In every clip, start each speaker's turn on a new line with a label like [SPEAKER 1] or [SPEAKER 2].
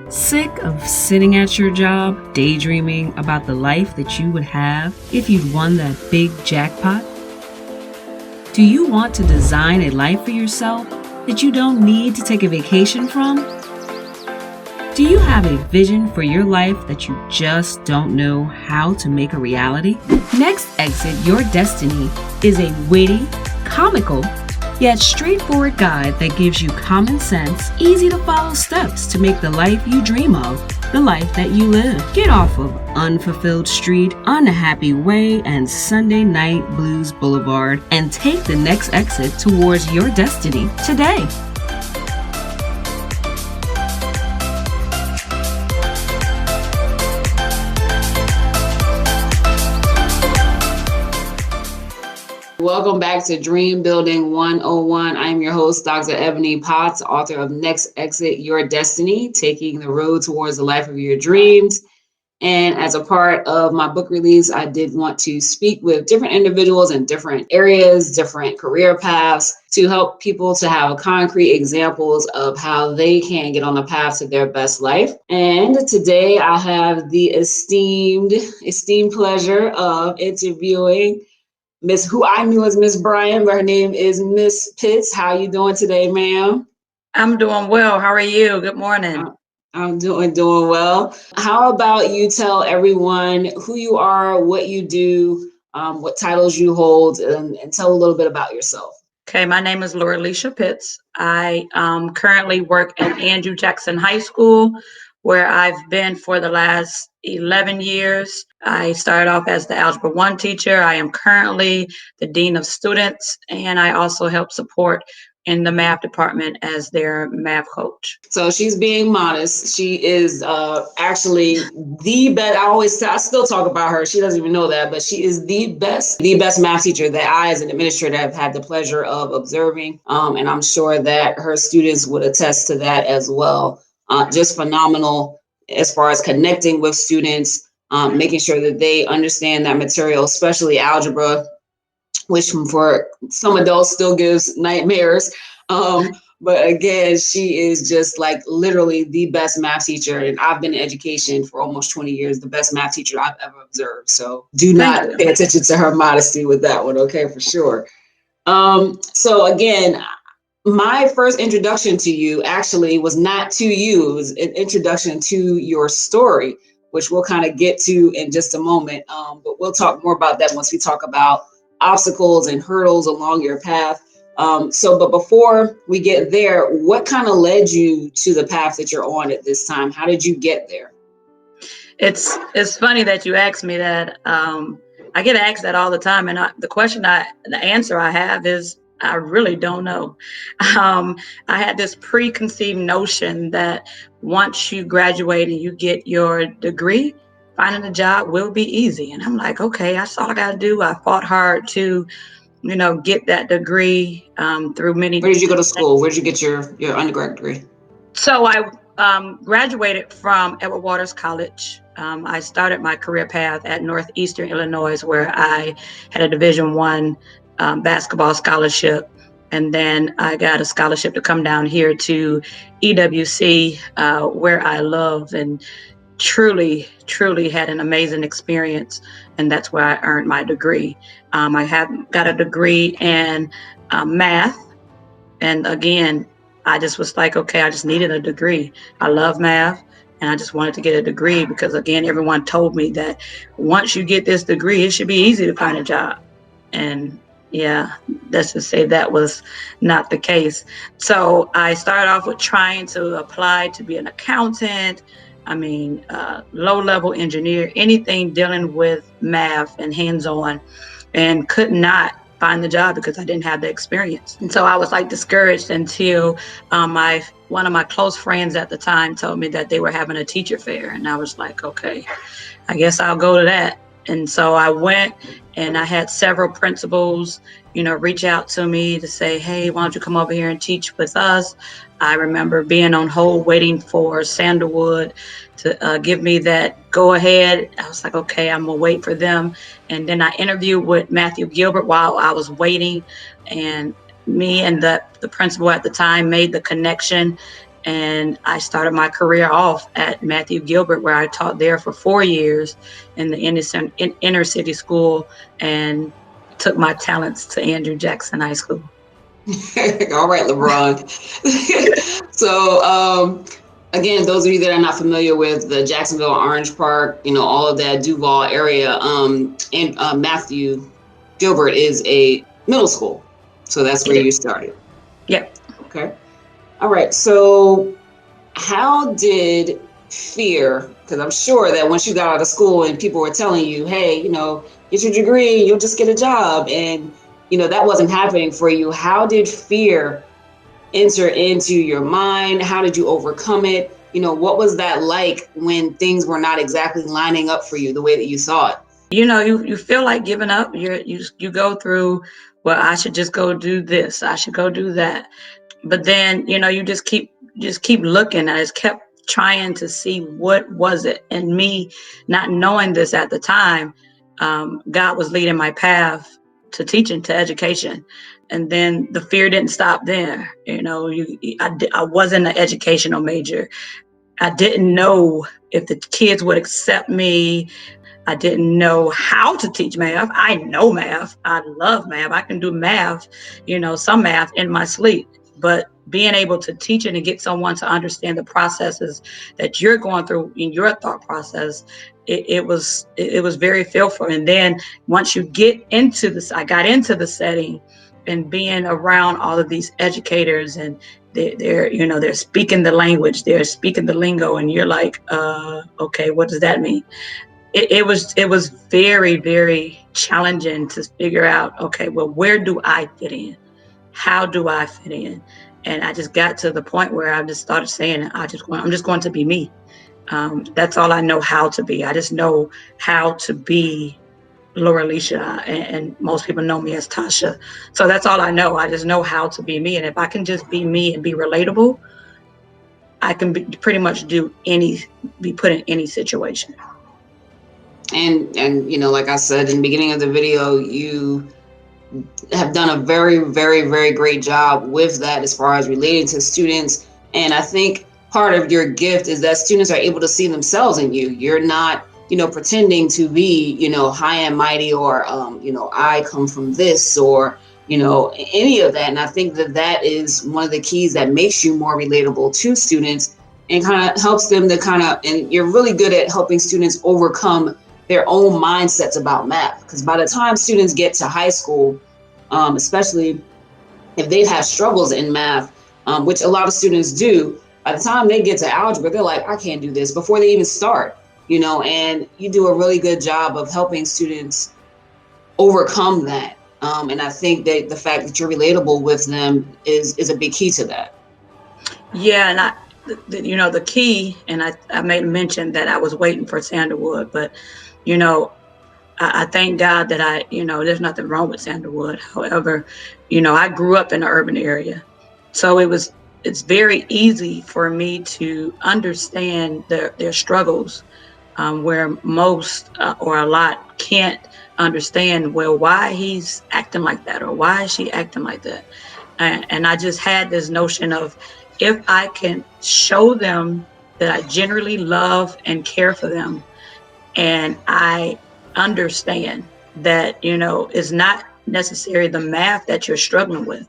[SPEAKER 1] Sick of sitting at your job, daydreaming about the life that you would have if you'd won that big jackpot? Do you want to design a life for yourself that you don't need to take a vacation from? Do you have a vision for your life that you just don't know how to make a reality? Next Exit Your Destiny is a witty, comical, yet straightforward guide that gives you common sense, easy to follow steps to make the life you dream of the life that you live. Get off of Unfulfilled Street, Unhappy Way, and Sunday Night Blues Boulevard and take the next exit towards your destiny today. Welcome back to Dream Building 101. I'm your host, Dr. Ebony Potts, author of Next Exit Your Destiny, taking the road towards the life of your dreams. And as a part of my book release, I did want to speak with different individuals in different areas, different career paths, to help people to have concrete examples of how they can get on the path to their best life. And today I have the esteemed pleasure of interviewing Miss, who I knew as Miss Bryan, but her name is Miss Pitts. How you doing today, ma'am?
[SPEAKER 2] I'm doing well. How are you? Good morning.
[SPEAKER 1] I'm doing well. How about you tell everyone who you are, what you do, what titles you hold, and tell a little bit about yourself.
[SPEAKER 2] Okay, my name is Lorlesha Pitts. I currently work at Andrew Jackson High School, where I've been for the last 11 years. I started off as the Algebra 1 teacher. I am currently the Dean of Students, and I also help support in the math department as their math coach.
[SPEAKER 1] So she's being modest. She is actually the best. I still talk about her. She doesn't even know that, but she is the best math teacher that I, as an administrator, have had the pleasure of observing. And I'm sure that her students would attest to that as well. Just phenomenal as far as connecting with students, making sure that they understand that material, especially algebra, which for some adults still gives nightmares. But again, she is just like literally the best math teacher. And I've been in education for almost 20 years, the best math teacher I've ever observed. So do not pay attention to her modesty with that one, okay, for sure. So again, my first introduction to you actually was not to you, it was an introduction to your story, which we'll kind of get to in just a moment. But we'll talk more about that once we talk about obstacles and hurdles along your path. But before we get there, what kind of led you to the path that you're on at this time? How did you get there?
[SPEAKER 2] It's funny that you asked me that. I get asked that all the time, and the answer I have is I really don't know. I had this preconceived notion that once you graduate and you get your degree, finding a job will be easy. And I'm like, okay, that's all I got to do. I fought hard to, get that degree through many.
[SPEAKER 1] Where did you go to school? Where did you get your undergrad degree?
[SPEAKER 2] So I graduated from Edward Waters College. I started my career path at Northeastern Illinois, where I had a Division I basketball scholarship. And then I got a scholarship to come down here to EWC, where I love and truly had an amazing experience. And that's where I earned my degree. I got a degree in math. And again, I just was like, okay, I just needed a degree. I love math. And I just wanted to get a degree because, again, everyone told me that once you get this degree, it should be easy to find a job. And yeah, let's just say that was not the case. So I started off with trying to apply to be an accountant. Low-level engineer, anything dealing with math and hands-on, and could not find the job because I didn't have the experience. And so I was like discouraged until one of my close friends at the time told me that they were having a teacher fair. And I was like, okay, I guess I'll go to that. And so I went, and I had several principals, reach out to me to say, hey, why don't you come over here and teach with us? I remember being on hold waiting for Sandalwood to give me that go ahead. I was like, okay, I'm gonna wait for them. And then I interviewed with Matthew Gilbert while I was waiting, and me and the principal at the time made the connection. And I started my career off at Matthew Gilbert, where I taught there for 4 years in the inner city school, and took my talents to Andrew Jackson High School.
[SPEAKER 1] All right, LeBron. So, again, those of you that are not familiar with the Jacksonville Orange Park, all of that Duval area, and Matthew Gilbert is a middle school. So that's where you started.
[SPEAKER 2] Yep.
[SPEAKER 1] Okay. All right. So how did fear, because I'm sure that once you got out of school and people were telling you, hey, get your degree, you'll just get a job, and that wasn't happening for you. How did fear enter into your mind? How did you overcome it? What was that like when things were not exactly lining up for you the way that you thought?
[SPEAKER 2] You feel like giving up. You go through, well, I should just go do this, I should go do that. But then, you just keep looking. I just kept trying to see what was it. And me not knowing this at the time, God was leading my path to teaching, to education. And then the fear didn't stop there. I wasn't an educational major. I didn't know if the kids would accept me. I didn't know how to teach math. I know math. I love math. I can do math, some math in my sleep. But being able to teach it and get someone to understand the processes that you're going through in your thought process, it was very fearful. And then once you get into this, I got into the setting and being around all of these educators, and they're speaking the language, they're speaking the lingo, and you're like, okay, what does that mean? It was very, very challenging to figure out, okay, well, where do I fit in? How do I fit in? And I just got to the point where I just started saying, I'm just going to be me. That's all I know how to be. I just know how to be Lorlesha, and most people know me as Tasha. So that's all I know. I just know how to be me. And if I can just be me and be relatable, I can pretty much be put in any situation.
[SPEAKER 1] And like I said in the beginning of the video, you have done a very, very, very great job with that as far as relating to students. And I think part of your gift is that students are able to see themselves in you. You're not, pretending to be, high and mighty, or, I come from this, or, any of that. And I think that that is one of the keys that makes you more relatable to students, and kind of helps them to and you're really good at helping students overcome their own mindsets about math. Because by the time students get to high school, especially if they've had struggles in math, which a lot of students do, by the time they get to algebra, they're like, I can't do this, before they even start, and you do a really good job of helping students overcome that. And I think that the fact that you're relatable with them is a big key to that.
[SPEAKER 2] Yeah, and the key, and I made mention that I was waiting for Sandalwood, but I thank God that there's nothing wrong with Sandalwood. However, I grew up in an urban area, so it's very easy for me to understand their struggles, where most or a lot can't understand, well, why he's acting like that, or why is she acting like that. And I just had this notion of, if I can show them that I generally love and care for them, and I understand that, it's not necessarily the math that you're struggling with.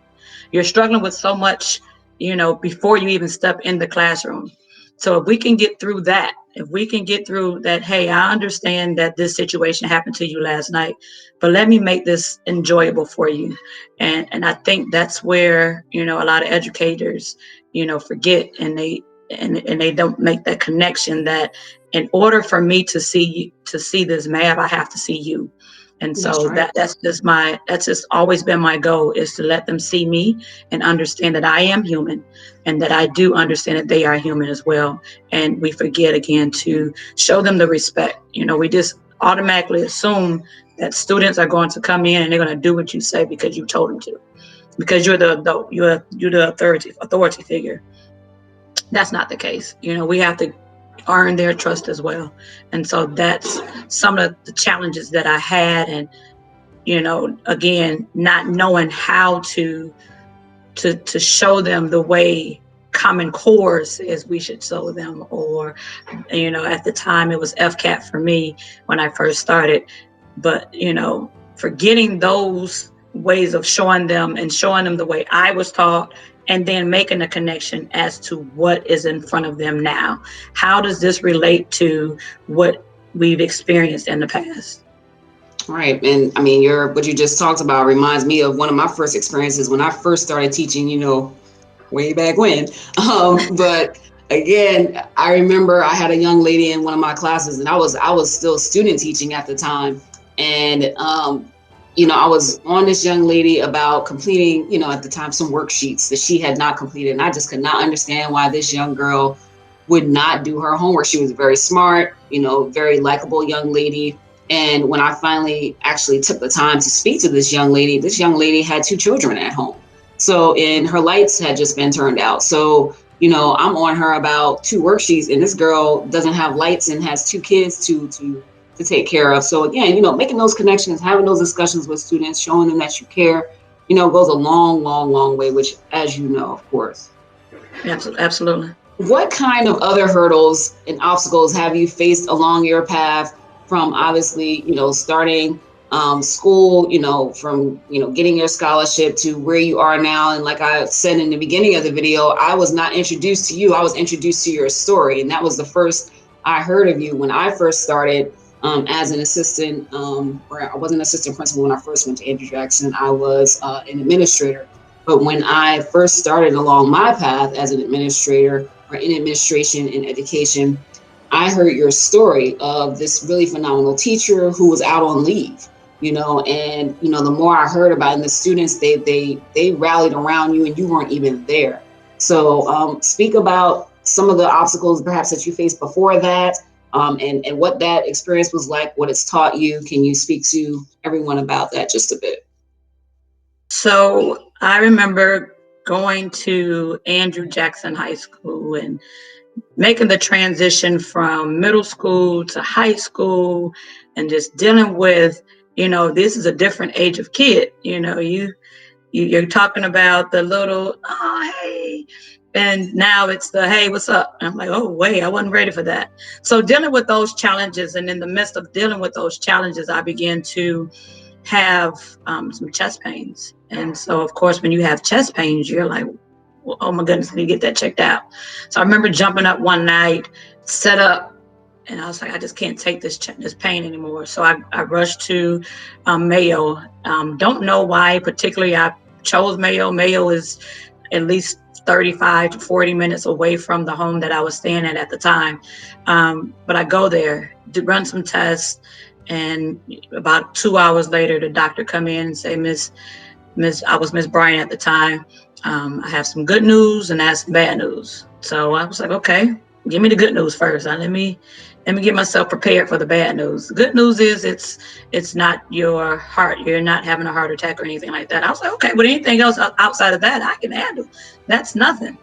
[SPEAKER 2] You're struggling with so much, before you even step in the classroom. So if we can get through that, if we can get through that, hey, I understand that this situation happened to you last night, but let me make this enjoyable for you. And I think that's where, a lot of educators, forget, and they don't make that connection, that in order for me to see this math, I have to see you. And so
[SPEAKER 1] Right.
[SPEAKER 2] that's just always been my goal, is to let them see me and understand that I am human, and that I do understand that they are human as well. And we forget, again, to show them the respect. We just automatically assume that students are going to come in and they're going to do what you say because you told them to, because you're the authority figure. That's not the case. We have to earn their trust as well. And so that's some of the challenges that I had. And, again, not knowing how to show them the way Common Core says we should show them, or, at the time it was FCAT for me when I first started. But, forgetting those ways of showing them and showing them the way I was taught, and then making a connection as to what is in front of them now. How does this relate to what we've experienced in the past?
[SPEAKER 1] Right. And I mean, what you just talked about reminds me of one of my first experiences when I first started teaching, way back when. But again, I remember I had a young lady in one of my classes, and I was still student teaching at the time. And I was on this young lady about completing, at the time, some worksheets that she had not completed. And I just could not understand why this young girl would not do her homework. She was very smart, very likable young lady. And when I finally actually took the time to speak to this young lady had 2 children at home. So, and her lights had just been turned out. So, I'm on her about 2 worksheets, and this girl doesn't have lights and has 2 kids to take care of. So again, making those connections, having those discussions with students, showing them that you care, goes a long, long, long way, which, as you know, of course.
[SPEAKER 2] Absolutely.
[SPEAKER 1] What kind of other hurdles and obstacles have you faced along your path, from obviously, starting school, from, getting your scholarship to where you are now? And like I said in the beginning of the video, I was not introduced to you. I was introduced to your story. And that was the first I heard of you when I first started as an assistant, or I wasn't an assistant principal when I first went to Andrew Jackson. I was an administrator. But when I first started along my path as an administrator, or in administration and education, I heard your story of this really phenomenal teacher who was out on leave, and the more I heard about it, and the students, they rallied around you, and you weren't even there. So speak about some of the obstacles perhaps that you faced before that, and what that experience was like, what it's taught you. Can you speak to everyone about that just a bit?
[SPEAKER 2] So I remember going to Andrew Jackson High School and making the transition from middle school to high school, and just dealing with, this is a different age of kid. You're talking about the little, oh, hey, and now it's the, hey, what's up? And I'm like, oh, wait, I wasn't ready for that. So dealing with those challenges, and in the midst of dealing with those challenges, I began to have some chest pains. And so, of course, when you have chest pains, you're like, well, oh my goodness, I need to get that checked out. So I remember jumping up one night, set up, and I was like, I just can't take this pain anymore. So I rushed to Mayo. Don't know why particularly I chose Mayo. Mayo is at least 35 to 40 minutes away from the home that I was staying at the time. But I go there to run some tests, and about 2 hours later, the doctor come in and say, I was Miss Bryant at the time. I have some good news and I have some bad news. So I was like, okay, give me the good news first. Let me get myself prepared for the bad news. The good news is it's not your heart. You're not having a heart attack or anything like that. I was like, okay, but anything else outside of that, I can handle. That's nothing.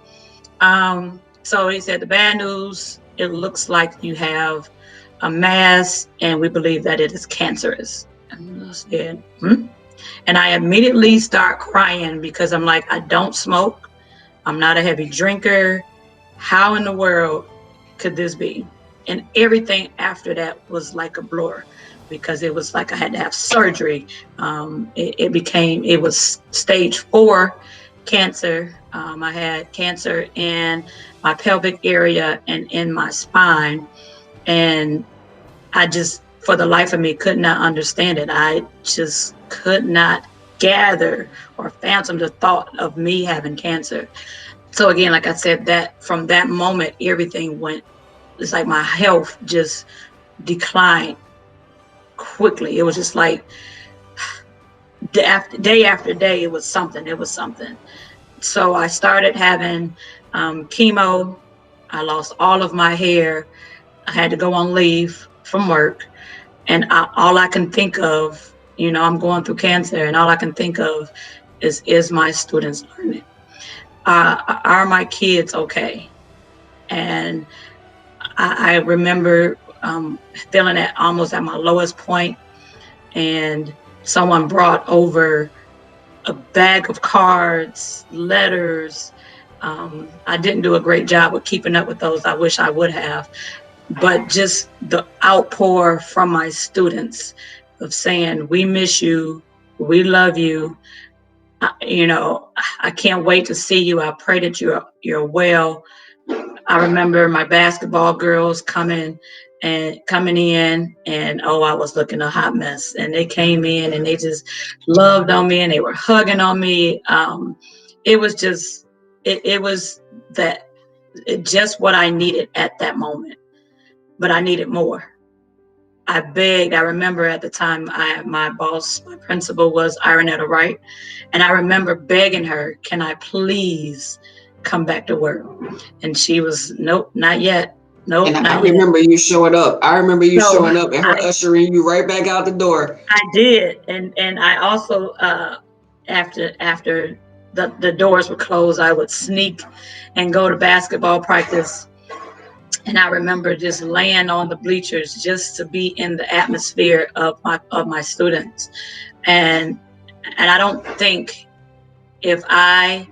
[SPEAKER 2] So he said, the bad news, it looks like you have a mass, and we believe that it is cancerous. And I said, And I immediately start crying, because I'm like, I don't smoke. I'm not a heavy drinker. How in the world could this be? And everything after that was like a blur, because it was like I had to have surgery. It was stage 4 cancer. I had cancer in my pelvic area and in my spine. And I just, for the life of me, could not understand it. I just could not gather or fathom the thought of me having cancer. So again, like I said, that from that moment, everything went, it's like my health just declined quickly. It was just like day after day, it was something. So I started having chemo. I lost all of my hair. I had to go on leave from work. And all I can think of, I'm going through cancer, and all I can think of is my students learning. Are my kids okay? And I remember feeling almost at my lowest point, and someone brought over a bag of cards, letters, I didn't do a great job with keeping up with those. I wish I would have. But just the outpour from my students of saying, we miss you, we love you, I can't wait to see you. I pray that you're well. I remember my basketball girls coming in, and oh, I was looking a hot mess. And they came in and they just loved on me and they were hugging on me. It was just it was that just what I needed at that moment, but I needed more. I begged. I remember at the time, my boss, my principal was Ironetta Wright, and I remember begging her, "Can I please come back to work?" And she was, "Nope, not yet.
[SPEAKER 1] And
[SPEAKER 2] Nope,
[SPEAKER 1] I
[SPEAKER 2] not yet."
[SPEAKER 1] remember you showing up. I remember you
[SPEAKER 2] So
[SPEAKER 1] showing up and her
[SPEAKER 2] I
[SPEAKER 1] ushering you right back out the door.
[SPEAKER 2] I did, and I also after the doors were closed, I would sneak and go to basketball practice. And I remember just laying on the bleachers just to be in the atmosphere of my students. And I don't think, if I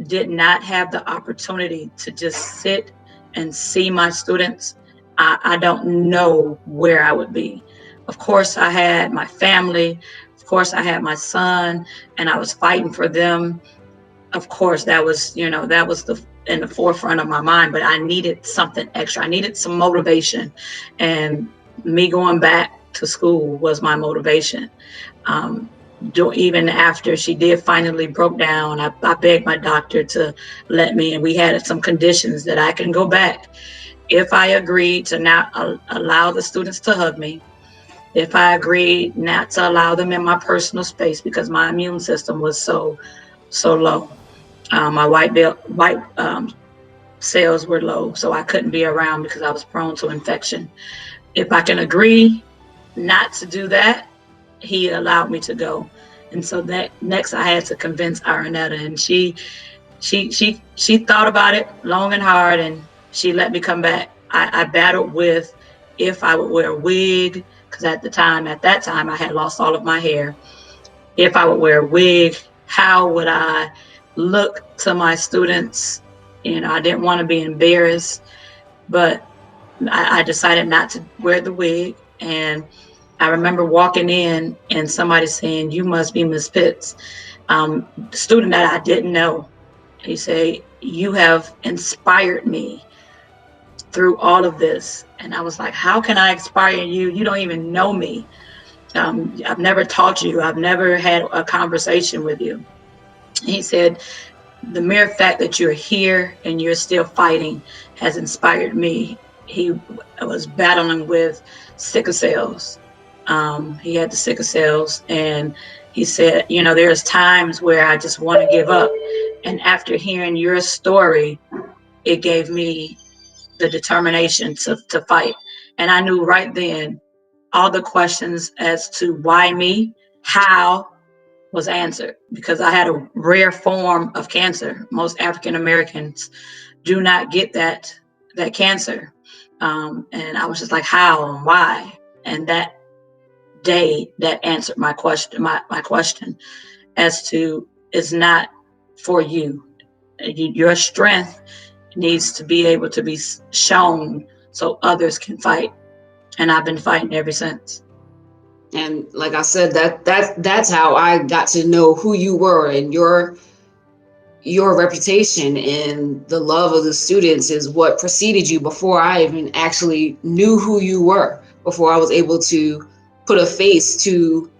[SPEAKER 2] did not have the opportunity to just sit and see my students, I don't know where I would be. Of course, I had my family. Of course, I had my son, and I was fighting for them. Of course, that was the in the forefront of my mind, but I needed something extra. I needed some motivation, and me going back to school was my motivation. um, Even after she did finally broke down, I begged my doctor to let me, and we had some conditions that I can go back if I agreed to not allow the students to hug me, if I agreed not to allow them in my personal space because my immune system was so low. My white cells were low, so I couldn't be around because I was prone to infection. If I can agree not to do that, he allowed me to go. And so that next I had to convince Aranetta, and she thought about it long and hard, and she let me come back. I battled with if I would wear a wig, because at that time I had lost all of my hair. If I would wear a wig, how would I look to my students? I didn't want to be embarrassed, but I decided not to wear the wig. And I remember walking in and somebody saying, "You must be Miss Pitts." The student that I didn't know, he said, "You have inspired me through all of this." And I was like, "How can I inspire you? You don't even know me. I've never taught you. I've never had a conversation with you." He said, "The mere fact that you're here and you're still fighting has inspired me." He was battling with sickle cells. He had the sickle cells, and he said, "There's times where I just want to give up." And after hearing your story, it gave me the determination to fight. And I knew right then all the questions as to why me, how, was answered, because I had a rare form of cancer. Most African Americans do not get that cancer. And I was just like, how and why? And that day, that answered my question. My question as to, it's not for you. Your strength needs to be able to be shown so others can fight. And I've been fighting ever since.
[SPEAKER 1] And like I said, that's how I got to know who you were, and your reputation and the love of the students is what preceded you before I even actually knew who you were, before I was able to put a face to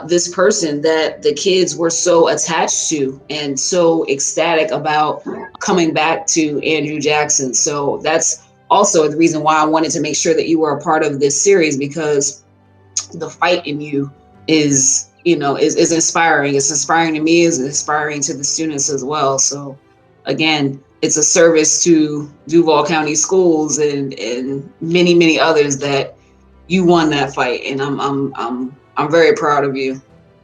[SPEAKER 1] this person that the kids were so attached to and so ecstatic about coming back to Andrew Jackson. So that's also the reason why I wanted to make sure that you were a part of this series, because the fight in you is inspiring. It's inspiring to me, it's inspiring to the students as well. So again, it's a service to Duval County schools and many others that you won that fight, and I'm very proud of you,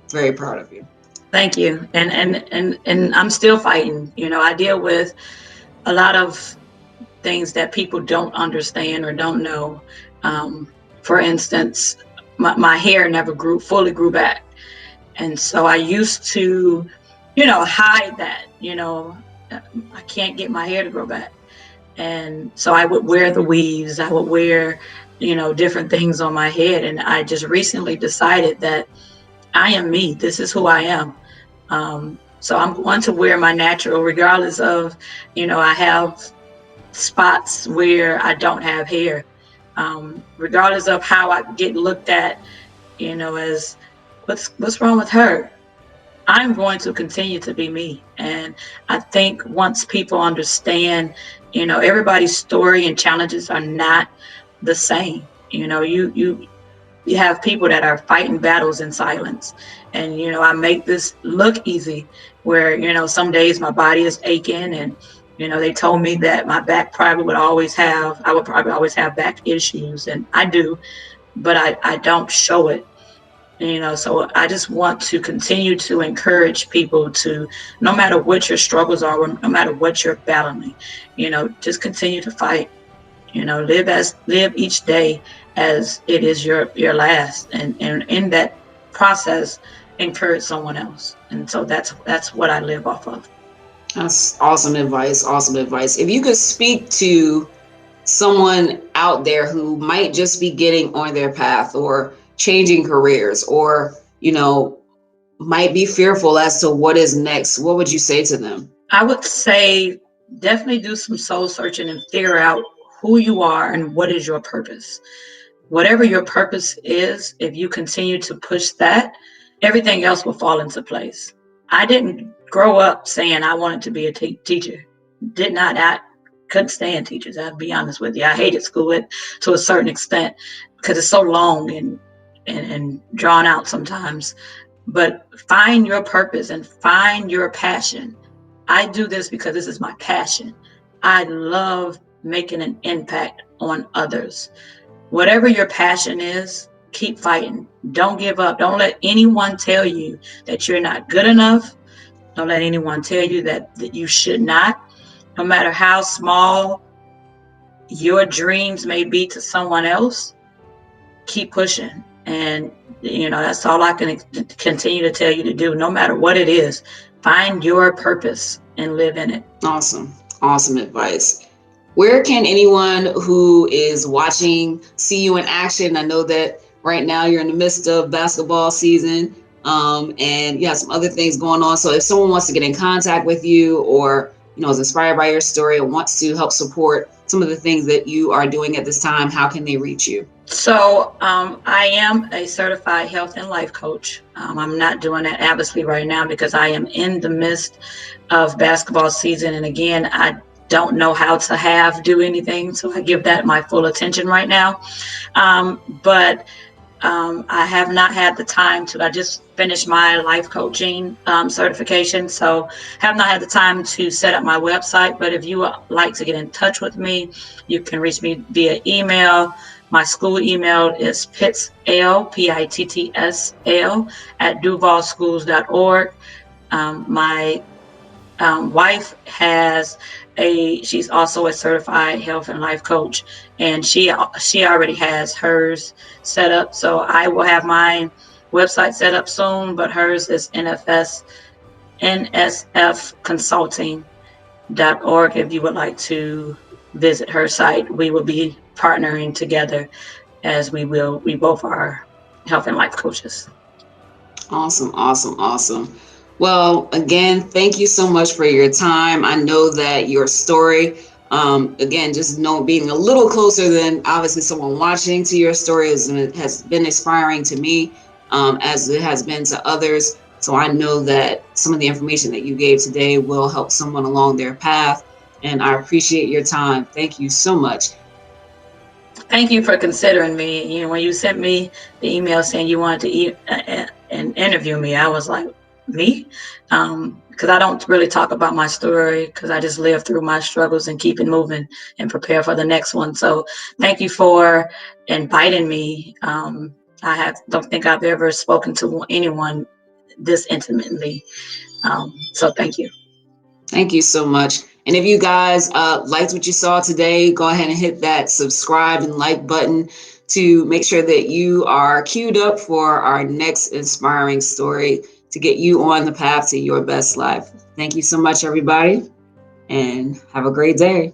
[SPEAKER 1] very proud of you.
[SPEAKER 2] Thank you. And I'm still fighting. I deal with a lot of things that people don't understand or don't know. For instance, my hair never fully grew back. And so I used to, hide that, I can't get my hair to grow back. And so I would wear the weaves, I would wear, different things on my head. And I just recently decided that I am me. This is who I am. So I'm going to wear my natural, regardless of, I have spots where I don't have hair. Regardless of how I get looked at, as what's wrong with her? I'm going to continue to be me. And I think once people understand, everybody's story and challenges are not the same. You have people that are fighting battles in silence. And, I make this look easy where, some days my body is aching and, they told me that my back I would probably always have back issues, and I do, but I don't show it. So I just want to continue to encourage people to, no matter what your struggles are, no matter what you're battling, just continue to fight. Live each day as it is your last, and in that process, encourage someone else. And so that's what I live off of.
[SPEAKER 1] That's awesome advice. Awesome advice. If you could speak to someone out there who might just be getting on their path or changing careers, or, might be fearful as to what is next, what would you say to them?
[SPEAKER 2] I would say definitely do some soul searching and figure out who you are and what is your purpose. Whatever your purpose is, if you continue to push that, everything else will fall into place. I didn't grow up saying I wanted to be a teacher. Did not. I couldn't stand teachers. I'll be honest with you. I hated school to a certain extent because it's so long and drawn out sometimes. But find your purpose and find your passion. I do this because this is my passion. I love making an impact on others. Whatever your passion is, keep fighting. Don't give up. Don't let anyone tell you that you're not good enough. Don't let anyone tell you that you should not. No matter how small your dreams may be to someone else, keep pushing. And, that's all I can continue to tell you to do. No matter what it is, find your purpose and live in it.
[SPEAKER 1] Awesome. Awesome advice. Where can anyone who is watching see you in action? I know that right now you're in the midst of basketball season, and you have some other things going on. So if someone wants to get in contact with you, or, is inspired by your story and wants to help support some of the things that you are doing at this time, how can they reach you?
[SPEAKER 2] So I am a certified health and life coach. I'm not doing that obviously right now because I am in the midst of basketball season. And again, I don't know how to do anything. So I give that my full attention right now. But I have not had the time I just finished my life coaching certification. So have not had the time to set up my website. But if you would like to get in touch with me, you can reach me via email. My school email is pittsl, pittsl, at duvalschools.org. My wife she's also a certified health and life coach, and she already has hers set up. So I will have my website set up soon, but hers is nsfconsulting.org. If you would like to visit her site, we will be partnering together as we both are health and life coaches.
[SPEAKER 1] Awesome, awesome, awesome. Well, again, thank you so much for your time. I know that your story, again, just being a little closer than obviously someone watching to your story has been inspiring to me, as it has been to others. So I know that some of the information that you gave today will help someone along their path. And I appreciate your time. Thank you so much.
[SPEAKER 2] Thank you for considering me. When you sent me the email saying you wanted to interview me, I was like, me? Because I don't really talk about my story because I just live through my struggles and keep it moving and prepare for the next one. So thank you for inviting me. I don't think I've ever spoken to anyone this intimately. So thank you.
[SPEAKER 1] Thank you so much. And if you guys liked what you saw today, go ahead and hit that subscribe and like button to make sure that you are queued up for our next inspiring story to get you on the path to your best life. Thank you so much, everybody. and have a great day.